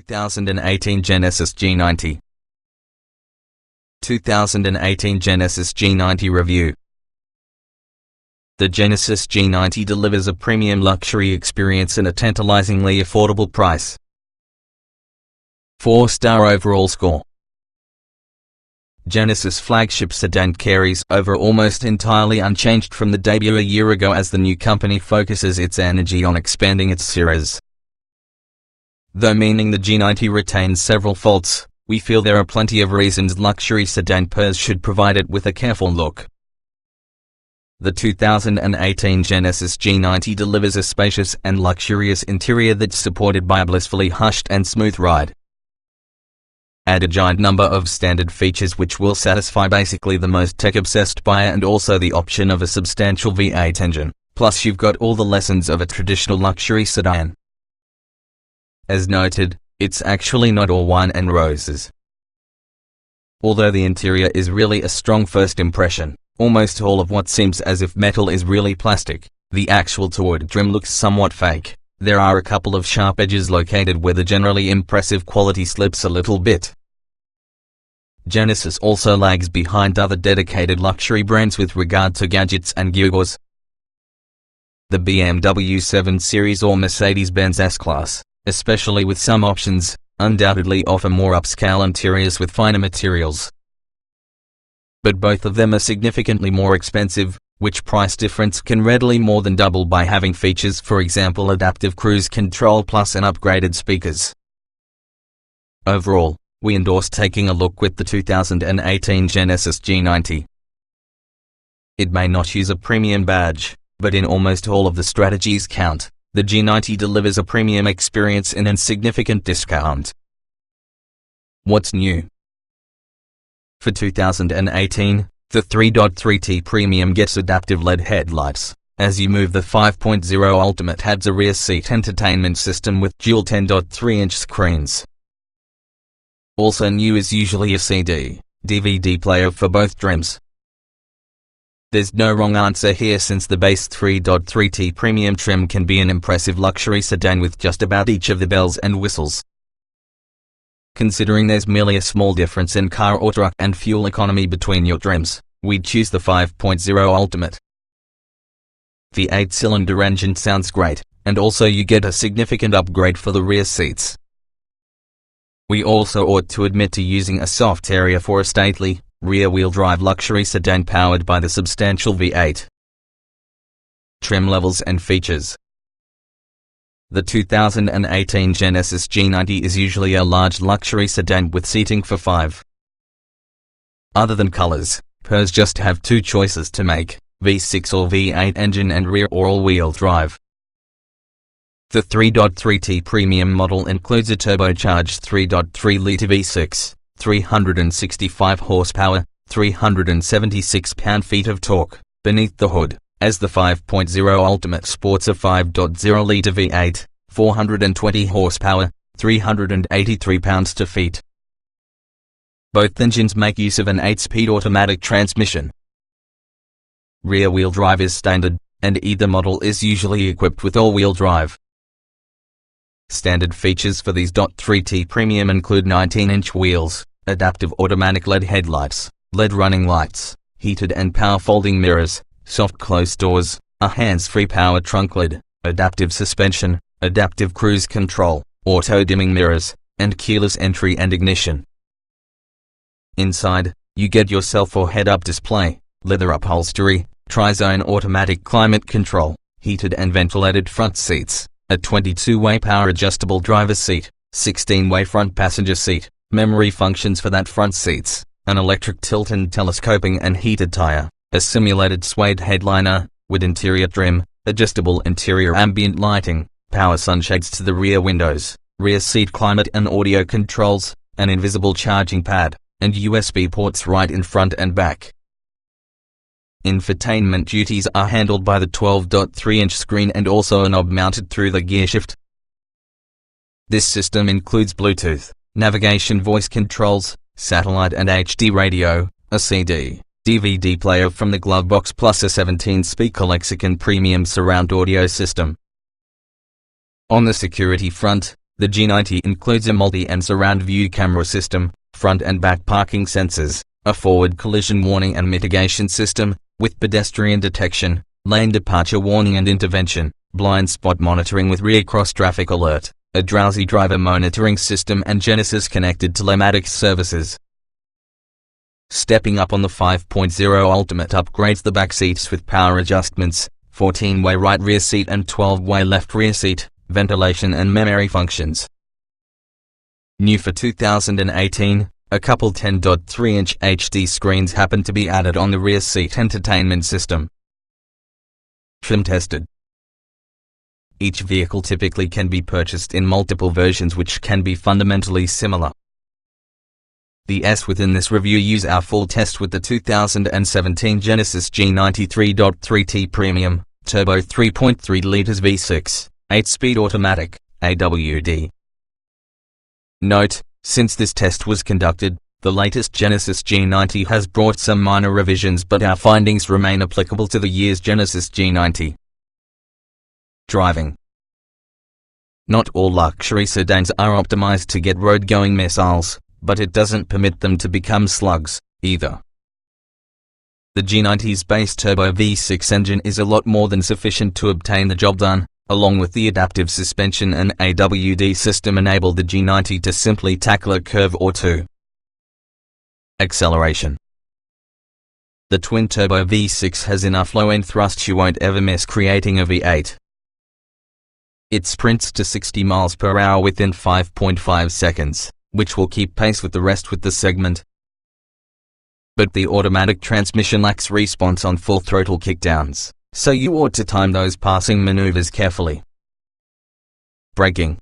2018 Genesis G90. 2018 Genesis G90 Review. The Genesis G90 delivers a premium luxury experience at a tantalizingly affordable price. 4-star overall score. Genesis flagship sedan carries over almost entirely unchanged from the debut a year ago as the new company focuses its energy on expanding its series. Though meaning the G90 retains several faults, we feel there are plenty of reasons luxury sedan pairs should provide it with a careful look. The 2018 Genesis G90 delivers a spacious and luxurious interior that's supported by a blissfully hushed and smooth ride. Add a giant number of standard features which will satisfy basically the most tech-obsessed buyer, and also the option of a substantial V8 engine, plus you've got all the lessons of a traditional luxury sedan. As noted, it's actually not all wine and roses. Although the interior is really a strong first impression, almost all of what seems as if metal is really plastic. The actual turd trim looks somewhat fake. There are a couple of sharp edges located where the generally impressive quality slips a little bit. Genesis also lags behind other dedicated luxury brands with regard to gadgets and gewgaws. The BMW 7 Series or Mercedes-Benz S-Class, especially with some options, undoubtedly offer more upscale interiors with finer materials. But both of them are significantly more expensive, which price difference can readily more than double by having features, for example adaptive cruise control plus and upgraded speakers. Overall, we endorse taking a look with the 2018 Genesis G90. It may not use a premium badge, but in almost all of the strategies count, the G90 delivers a premium experience in a significant discount. What's new? For 2018, the 3.3T Premium gets adaptive LED headlights. As you move, the 5.0 Ultimate adds a rear seat entertainment system with dual 10.3-inch screens. Also new is usually a CD/DVD player for both trims. There's no wrong answer here, since the base 3.3T Premium trim can be an impressive luxury sedan with just about each of the bells and whistles. Considering there's merely a small difference in car or truck and fuel economy between your trims, we'd choose the 5.0 Ultimate. The 8-cylinder engine sounds great, and also you get a significant upgrade for the rear seats. We also ought to admit to using a soft area for a stately, rear-wheel drive luxury sedan powered by the substantial V8. Trim levels and features. The 2018 Genesis G90 is usually a large luxury sedan with seating for 5. Other than colors, pairs just have two choices to make: V6 or V8 engine and rear or all-wheel drive. The 3.3T Premium model includes a turbocharged 3.3-litre V6, 365 horsepower, 376 pound-feet of torque, beneath the hood, as the 5.0 Ultimate sports a 5.0-litre V8, 420 horsepower, 383 pounds-feet. Both engines make use of an 8-speed automatic transmission. Rear-wheel drive is standard, and either model is usually equipped with all-wheel drive. Standard features for these 3T Premium include 19-inch wheels, adaptive automatic LED headlights, LED running lights, heated and power folding mirrors, soft close doors, a hands-free power trunk lid, adaptive suspension, adaptive cruise control, auto-dimming mirrors, and keyless entry and ignition. Inside, you get yourself a head-up display, leather upholstery, tri-zone automatic climate control, heated and ventilated front seats, a 22-way power-adjustable driver's seat, 16-way front passenger seat, memory functions for that front seats, an electric tilt and telescoping and heated tire, a simulated suede headliner, wood interior trim, adjustable interior ambient lighting, power sunshades to the rear windows, rear seat climate and audio controls, an invisible charging pad, and USB ports right in front and back. Infotainment duties are handled by the 12.3-inch screen and also a knob mounted through the gearshift. This system includes Bluetooth, navigation, voice controls, satellite and HD radio, a CD/DVD player from the glove box, plus a 17-speaker Lexicon premium surround audio system. On the security front, The G90 includes a multi- and surround view camera system, front and back parking sensors, a forward collision warning and mitigation system, with pedestrian detection, lane departure warning and intervention, blind spot monitoring with rear cross traffic alert, a drowsy driver monitoring system and Genesis connected telematics services. Stepping up on the 5.0 Ultimate upgrades the back seats with power adjustments, 14-way right rear seat and 12-way left rear seat, ventilation and memory functions. New for 2018, a couple 10.3-inch HD screens happen to be added on the rear seat entertainment system. Trim tested. Each vehicle typically can be purchased in multiple versions which can be fundamentally similar. The S within this review use our full test with the 2017 Genesis G90 3.3T Premium, Turbo 3.3 liters V6, 8-speed automatic, AWD. Note, since this test was conducted, the latest Genesis G90 has brought some minor revisions but our findings remain applicable to the year's Genesis G90. Driving. Not all luxury sedans are optimized to get road-going missiles, but it doesn't permit them to become slugs, either. The G90's base turbo V6 engine is a lot more than sufficient to obtain the job done, along with the adaptive suspension and AWD system enable the G90 to simply tackle a curve or two. Acceleration. The twin-turbo V6 has enough low-end thrust you won't ever miss creating a V8. It sprints to 60 miles per hour within 5.5 seconds, which will keep pace with the rest with the segment. But the automatic transmission lacks response on full throttle kickdowns, so you ought to time those passing maneuvers carefully. Braking.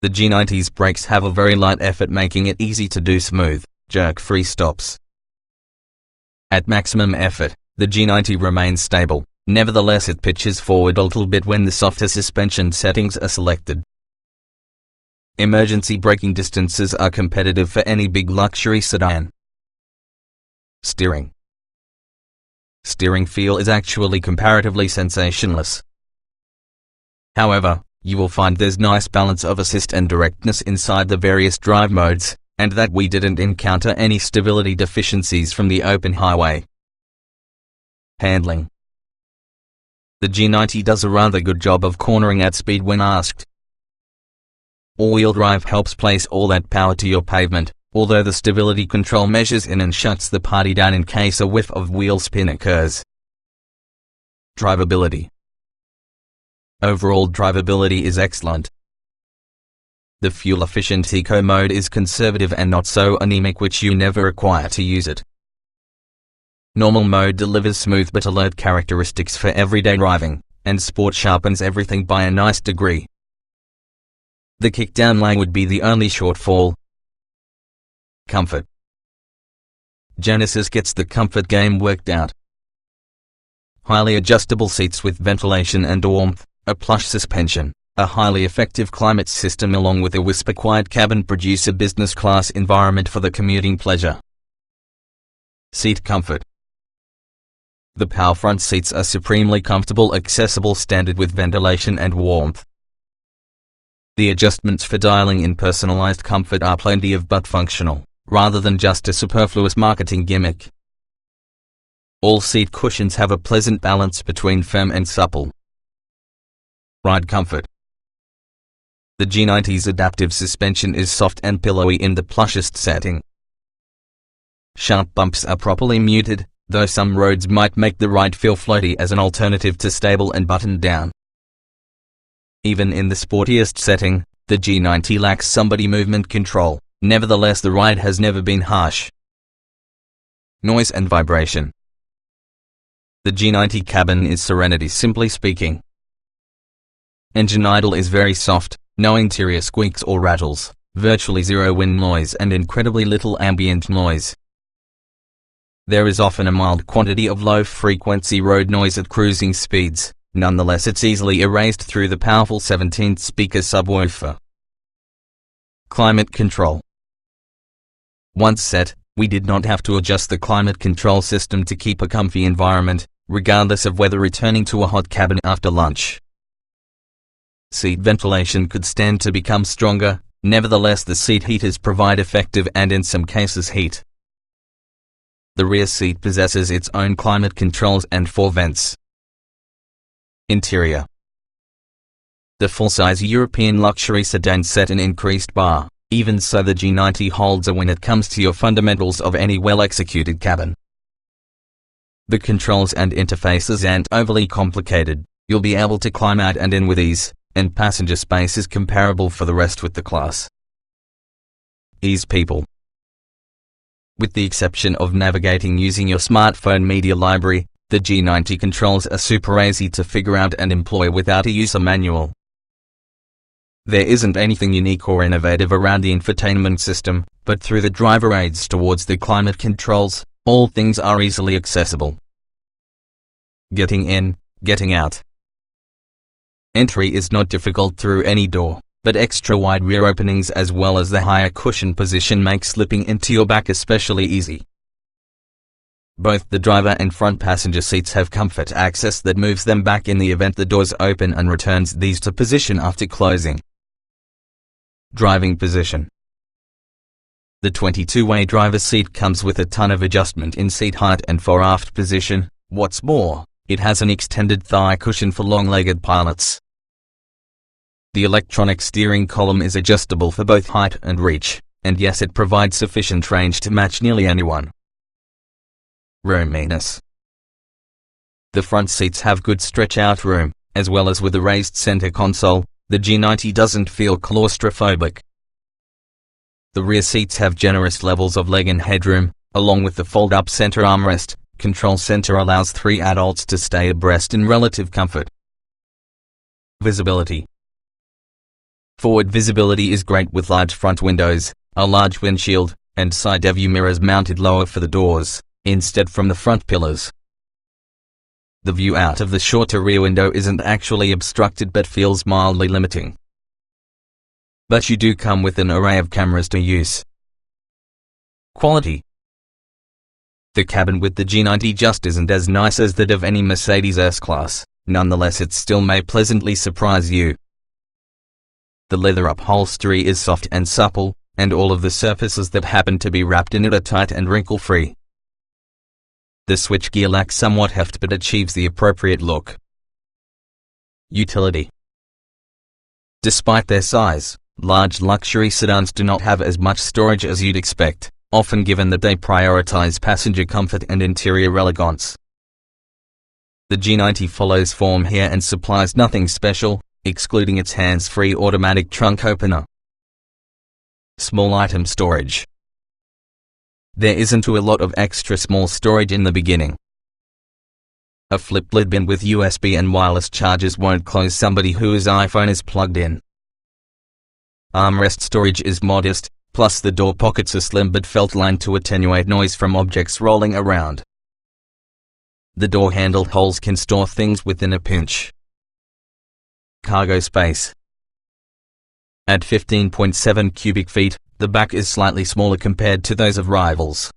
The G90's brakes have a very light effort making it easy to do smooth, jerk-free stops. At maximum effort, the G90 remains stable, nevertheless it pitches forward a little bit when the softer suspension settings are selected. Emergency braking distances are competitive for any big luxury sedan. Steering. Steering feel is actually comparatively sensationless. However, you will find there's nice balance of assist and directness inside the various drive modes, and that we didn't encounter any stability deficiencies from the open highway. Handling. The G90 does a rather good job of cornering at speed when asked. All-wheel drive helps place all that power to your pavement, although the stability control measures in and shuts the party down in case a whiff of wheel spin occurs. Drivability. Overall drivability is excellent. The fuel-efficient eco mode is conservative and not so anemic, which you never require to use it. Normal mode delivers smooth but alert characteristics for everyday driving, and sport sharpens everything by a nice degree. The kickdown lag would be the only shortfall. Comfort. Genesis gets the comfort game worked out. Highly adjustable seats with ventilation and warmth, a plush suspension, a highly effective climate system along with a whisper-quiet cabin produce a business class environment for the commuting pleasure. Seat comfort. The power front seats are supremely comfortable, accessible, standard with ventilation and warmth. The adjustments for dialing in personalized comfort are plenty of but functional, rather than just a superfluous marketing gimmick. All seat cushions have a pleasant balance between firm and supple. Ride comfort. The G90's adaptive suspension is soft and pillowy in the plushest setting. Sharp bumps are properly muted, though some roads might make the ride feel floaty as an alternative to stable and buttoned down. Even in the sportiest setting, the G90 lacks some body movement control, nevertheless the ride has never been harsh. Noise and vibration. The G90 cabin is serenity, simply speaking. Engine idle is very soft, no interior squeaks or rattles, virtually zero wind noise and incredibly little ambient noise. There is often a mild quantity of low-frequency road noise at cruising speeds, nonetheless it's easily erased through the powerful 17-speaker subwoofer. Climate control. Once set, we did not have to adjust the climate control system to keep a comfy environment, regardless of whether returning to a hot cabin after lunch. Seat ventilation could stand to become stronger, nevertheless the seat heaters provide effective and in some cases heat. The rear seat possesses its own climate controls and 4 vents. Interior. The full-size European luxury sedan set an increased bar. Even so, the G90 holds a when it comes to your fundamentals of any well-executed cabin. The controls and interfaces aren't overly complicated. You'll be able to climb out and in with ease, and passenger space is comparable for the rest with the class. Ease people. With the exception of navigating using your smartphone media library, the G90 controls are super easy to figure out and employ without a user manual. There isn't anything unique or innovative around the infotainment system, but through the driver aids towards the climate controls, all things are easily accessible. Getting in, getting out. Entry is not difficult through any door, but extra wide rear openings as well as the higher cushion position make slipping into your back especially easy. Both the driver and front passenger seats have comfort access that moves them back in the event the doors open and returns these to position after closing. Driving position. The 22-way driver's seat comes with a ton of adjustment in seat height and fore-aft position. What's more, it has an extended thigh cushion for long-legged pilots. The electronic steering column is adjustable for both height and reach, and yes, it provides sufficient range to match nearly anyone. Roominess. The front seats have good stretch-out room, as well as with a raised center console. The G90 doesn't feel claustrophobic. The rear seats have generous levels of leg and headroom, along with the fold-up center armrest. Control center allows 3 adults to stay abreast in relative comfort. Visibility. Forward visibility is great with large front windows, a large windshield, and side view mirrors mounted lower for the doors, instead from the front pillars. The view out of the shorter rear window isn't actually obstructed but feels mildly limiting. But you do come with an array of cameras to use. Quality. The cabin with the G90 just isn't as nice as that of any Mercedes S-Class, nonetheless it still may pleasantly surprise you. The leather upholstery is soft and supple, and all of the surfaces that happen to be wrapped in it are tight and wrinkle-free. The switchgear lacks somewhat heft but achieves the appropriate look. Utility. Despite their size, large luxury sedans do not have as much storage as you'd expect, often given that they prioritize passenger comfort and interior elegance. The G90 follows form here and supplies nothing special, excluding its hands-free automatic trunk opener. Small item storage. There isn't a lot of extra small storage in the beginning. A flip lid bin with USB and wireless chargers won't close somebody whose iPhone is plugged in. Armrest storage is modest, plus the door pockets are slim but felt-lined to attenuate noise from objects rolling around. The door handle holes can store things within a pinch. Cargo space. At 15.7 cubic feet, the back is slightly smaller compared to those of rivals.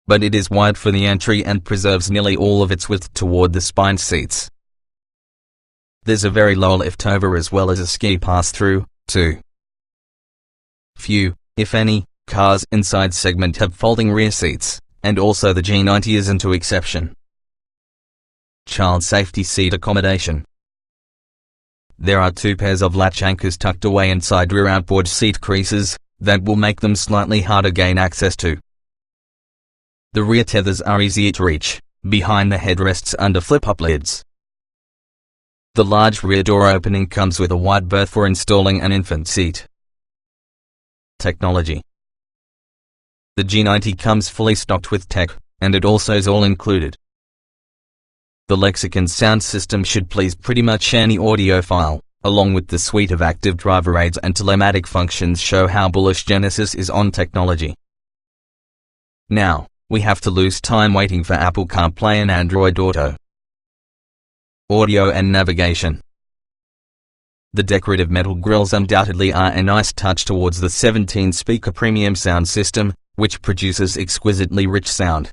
But it is wide for the entry and preserves nearly all of its width toward the spine seats. There's a very low lift over as well as a ski pass-through, too. Few, if any, cars inside segment have folding rear seats, and also the G90 isn't an exception. Child safety seat accommodation. There are 2 pairs of latch anchors tucked away inside rear outboard seat creases that will make them slightly harder to gain access to. The rear tethers are easy to reach, behind the headrests under flip-up lids. The large rear door opening comes with a wide berth for installing an infant seat. Technology. The G90 comes fully stocked with tech, and it also is all included. The Lexicon sound system should please pretty much any audiophile, along with the suite of active driver aids and telematic functions show how bullish Genesis is on technology. Now, we have to lose time waiting for Apple CarPlay and Android Auto. Audio and navigation. The decorative metal grills undoubtedly are a nice touch towards the 17-speaker premium sound system, which produces exquisitely rich sound.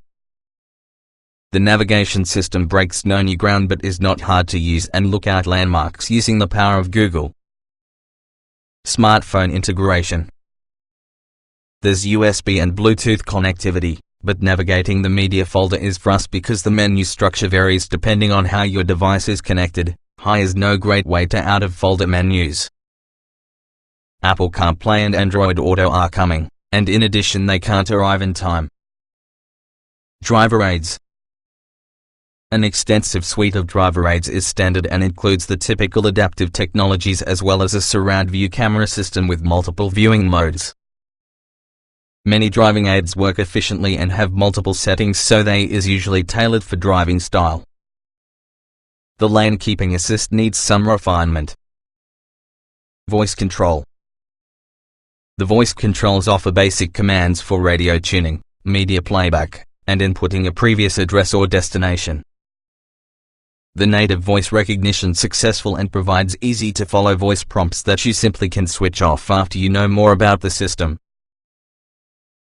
The navigation system breaks no new ground but is not hard to use and look out landmarks using the power of Google. Smartphone integration. There's USB and Bluetooth connectivity, but navigating the media folder is fast because the menu structure varies depending on how your device is connected. Hi is no great way to out-of-folder menus. Apple CarPlay and Android Auto are coming, and in addition they can't arrive in time. Driver aids. An extensive suite of driver aids is standard and includes the typical adaptive technologies as well as a surround view camera system with multiple viewing modes. Many driving aids work efficiently and have multiple settings, so they is usually tailored for driving style. The lane keeping assist needs some refinement. Voice control. The voice controls offer basic commands for radio tuning, media playback, and inputting a previous address or destination. The native voice recognition successful and provides easy-to-follow voice prompts that you simply can switch off after you know more about the system.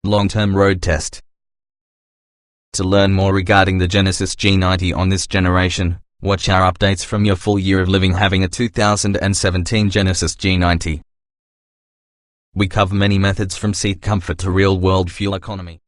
Long-term road test. To learn more regarding the Genesis G90 on this generation, watch our updates from your full year of living having a 2017 Genesis G90. We cover many methods from seat comfort to real-world fuel economy.